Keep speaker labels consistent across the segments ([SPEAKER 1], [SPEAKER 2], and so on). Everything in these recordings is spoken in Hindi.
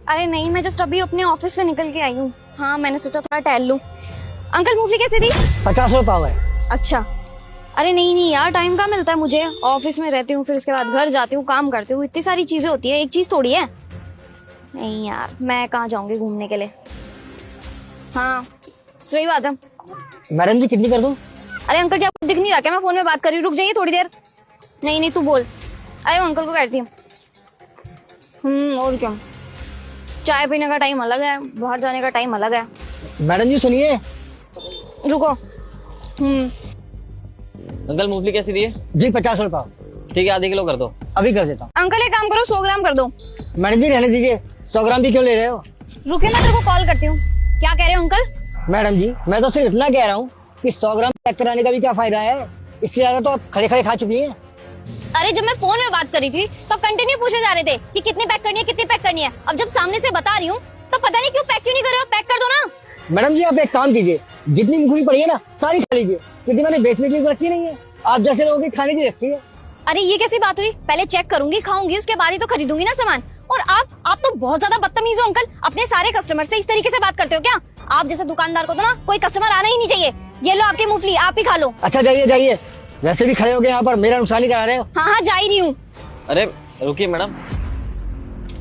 [SPEAKER 1] अरे नहीं, मैं जस्ट अभी अपने ऑफिस से निकल के आई हूँ। हाँ, मैंने सोचा थोड़ा टहल लूँ। अंकल मूंगफली कैसे दी?
[SPEAKER 2] 50 पाव है।
[SPEAKER 1] अच्छा। अरे नहीं नहीं यार, टाइम कहाँ मिलता है मुझे। ऑफिस में रहती हूँ, फिर उसके बाद घर जाती हूँ, काम करती हूँ, इतनी सारी चीजें होती है, एक चीज थोड़ी है। नहीं यार, मैं कहाँ जाऊंगी घूमने के लिए। हाँ सही बात है।
[SPEAKER 2] मैडम जी कितनी कर दूं?
[SPEAKER 1] अरे अंकल जी, आपको दिख नहीं रहा क्या मैं फोन में बात कर रही हूँ? रुक जाइए थोड़ी देर। नहीं नहीं, तू बोल। अरे अंकल को कहती हूँ। और क्या, चाय पीने का टाइम अलग है, बाहर जाने का टाइम अलग है।
[SPEAKER 2] मैडम जी सुनिए।
[SPEAKER 1] रुको।
[SPEAKER 3] अंकल मूंगफली कैसी दी है?
[SPEAKER 2] जी 50 पाव।
[SPEAKER 3] ठीक है, आधी किलो कर दो।
[SPEAKER 2] अभी कर देता हूँ।
[SPEAKER 1] अंकल एक काम करो, 100 ग्राम कर दो।
[SPEAKER 2] मैडम जी रहने दीजिए, 100 ग्राम भी क्यों ले रहे हो?
[SPEAKER 1] रुके, मैं तेरे को कॉल करती हूँ। क्या कह रहे हो अंकल?
[SPEAKER 2] मैडम जी मैं तो सिर्फ इतना कह रहा हूँ कि 100 ग्राम पैक कराने का भी क्या फायदा है, इससे ज्यादा तो आप खड़े खड़े खा चुकी हैं।
[SPEAKER 1] अरे जब मैं फोन में बात कर रही थी तब कंटिन्यू पूछे जा रहे थे कि कितनी पैक करनी है, कितनी पैक करनी है। अब जब सामने से बता रही हूँ तो पता नहीं क्यों पैक क्यों नहीं कर रहे हो। पैक कर दो ना।
[SPEAKER 2] मैडम जी आप एक काम कीजिए, जितनी मूंगफली पड़ी है ना सारी खा लीजिए, क्योंकि मैंने बेचने की रखी नहीं है, आप जैसे लोगों की खाने की रखी है।
[SPEAKER 1] अरे ये कैसी बात हुई? पहले चेक करूंगी, खाऊंगी, उसके बाद ही तो खरीदूंगी ना सामान। और आप तो बहुत ज्यादा बदतमीज हो अंकल। अपने सारे कस्टमर से इस तरीके से बात करते हो क्या? आप जैसे दुकानदार को तो ना कोई कस्टमर आना ही नहीं चाहिए। ये लो आपकी मूंगफली, आप ही खा लो।
[SPEAKER 2] अच्छा जाइए जाइए, वैसे भी खड़े हो गए यहाँ पर, मेरा नुकसान ही करा रहे हो।
[SPEAKER 1] हाँ हाँ जा ही रही हूँ।
[SPEAKER 3] अरे रुकिए मैडम,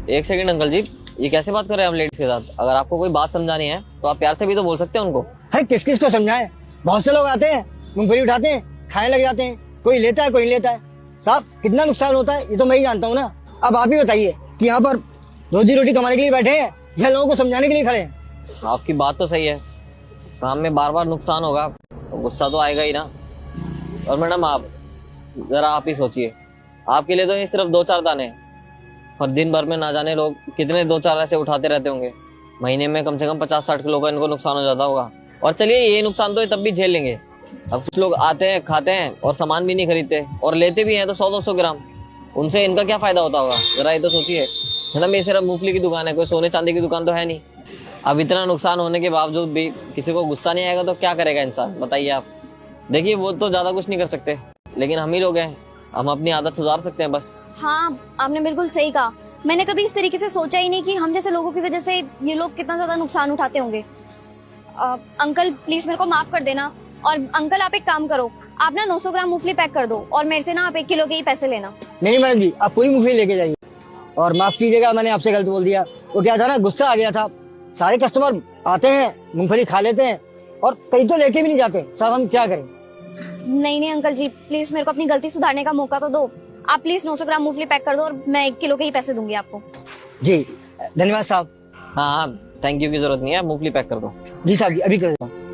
[SPEAKER 3] एक सेकंड। अंकल जी ये कैसे बात कर रहे हैं आप लेडीज के साथ? अगर आपको कोई बात समझानी है तो आप प्यार से भी तो बोल सकते हैं उनको।
[SPEAKER 2] है किस किस को समझाएं? बहुत से लोग आते हैं, मूंगफली उठाते हैं, खाने लग जाते हैं, कोई लेता है कोई नहीं लेता है। साहब कितना नुकसान होता है ये तो मैं ही जानता हूँ ना। अब आप ही बताइए कि यहाँ पर रोजी रोटी कमाने के लिए बैठे हैं या लोगों को समझाने के लिए खड़े हैं?
[SPEAKER 3] आपकी बात तो सही है, काम में बार बार नुकसान होगा तो गुस्सा तो आएगा ही ना। और मैडम आप जरा आप ही सोचिए, आपके लिए तो ये सिर्फ 2-4 दाने हैं, और दिन भर में ना जाने लोग कितने 2-4 ऐसे उठाते रहते होंगे। महीने में कम से कम 50-60 किलो का इनको नुकसान हो जाता होगा। और चलिए ये नुकसान तो ये तब भी झेल लेंगे। अब कुछ लोग आते हैं, खाते हैं और सामान भी नहीं खरीदते, और लेते भी हैं तो 100-200 ग्राम। उनसे इनका क्या फायदा होता होगा, जरा ये तो सोचिए। मैडम ये सिर्फ मूंगफली की दुकान है, कोई सोने चांदी की दुकान तो है नहीं। अब इतना नुकसान होने के बावजूद भी किसी को गुस्सा नहीं आएगा तो क्या करेगा इंसान, बताइए आप। देखिए वो तो ज्यादा कुछ नहीं कर सकते, लेकिन हम ही लोग हैं, हम अपनी आदत सुधार सकते हैं बस।
[SPEAKER 1] हाँ आपने बिल्कुल सही कहा। मैंने कभी इस तरीके से सोचा ही नहीं कि हम जैसे लोगों की वजह से ये लोग कितना ज्यादा नुकसान उठाते होंगे। अंकल प्लीज मेरे को माफ कर देना। और अंकल आप एक काम करो, आप ना 900 ग्राम मूंगफली पैक कर दो और मेरे से ना आप 1 किलो के ही पैसे लेना।
[SPEAKER 2] नहीं मैडम जी आप पूरी मूंगफली लेके जाइए। और माफ कीजिएगा मैंने आपसे गलत बोल दिया, वो क्या था ना गुस्सा आ गया था। सारे कस्टमर आते हैं मूंगफली खा लेते हैं और कई तो लेके भी नहीं जाते। साहब हम क्या करें?
[SPEAKER 1] नहीं नहीं अंकल जी, प्लीज मेरे को अपनी गलती सुधारने का मौका तो दो। आप प्लीज 900 ग्राम मूंगफली पैक कर दो और मैं 1 किलो के ही पैसे दूंगी आपको।
[SPEAKER 2] जी धन्यवाद साहब।
[SPEAKER 3] हाँ हाँ, थैंक यू की जरूरत नहीं है, मूंगफली पैक कर दो।
[SPEAKER 2] जी साहब जी अभी कर देता हूँ।